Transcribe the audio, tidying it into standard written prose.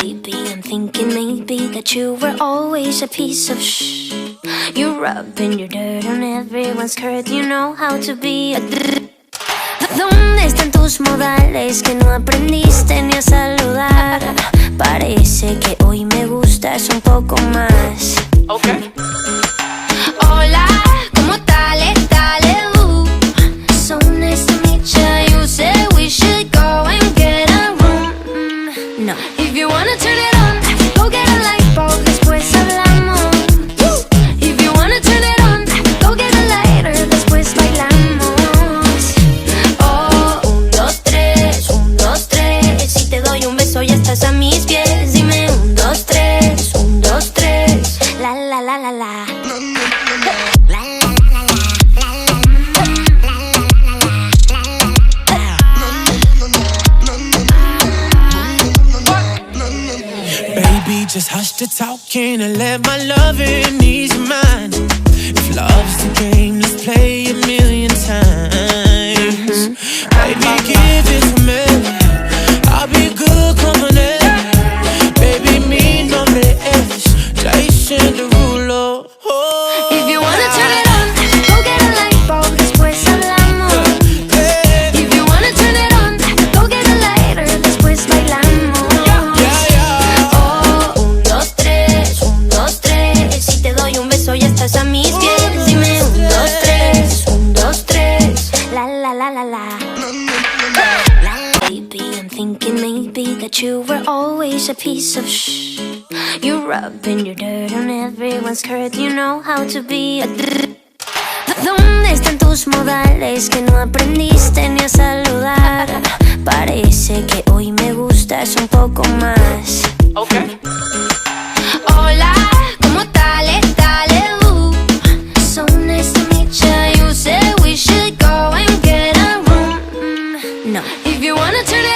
Baby, I'm thinking maybe that you were always a piece of shh. You're rubbing your dirt on everyone's skirt. You know how to be a ¿Dónde están tus modales que no aprendiste ni a saludar? Parece que hoy me gustas un poco más. Okay. Hola, ¿cómo tal? So nice to meet you. You said we should go and get a room. No. If you wanna turn it on, go get a light bulb, después hablamos. If you wanna turn it on, go get a lighter, después bailamos. Oh, 1, 2, 3, 1, 2, 3. Si te doy un beso ya estás a mis pies. Dime 1, 2, 3, 1, 2, 3. La la la la la. Just hush the talking and let my loving ease your mind. If love's the game, let's play a million times. Baby, give it to me. I'll be good company. Baby, mi nombre es Jason Derulo. Oh. If you wanna turn it on, go get a light bulb, después hablamos. If you wanna turn it on, go get a lighter, después bailamos. Ya estás a mis pies. Dime 1, 2, 3, 1, 2, 3. La la la la la. Baby, I'm thinking maybe that you were always a piece of shh. You're rubbing your dirt on everyone's skirt. You know how to be a ¿Dónde están tus modales que no aprendiste ni a saludar? Parece que hoy me gustas un poco más. Okay. Hola, ¿cómo tal? So nice to meet you. You said we should go and get a room. No. If you wanna turn it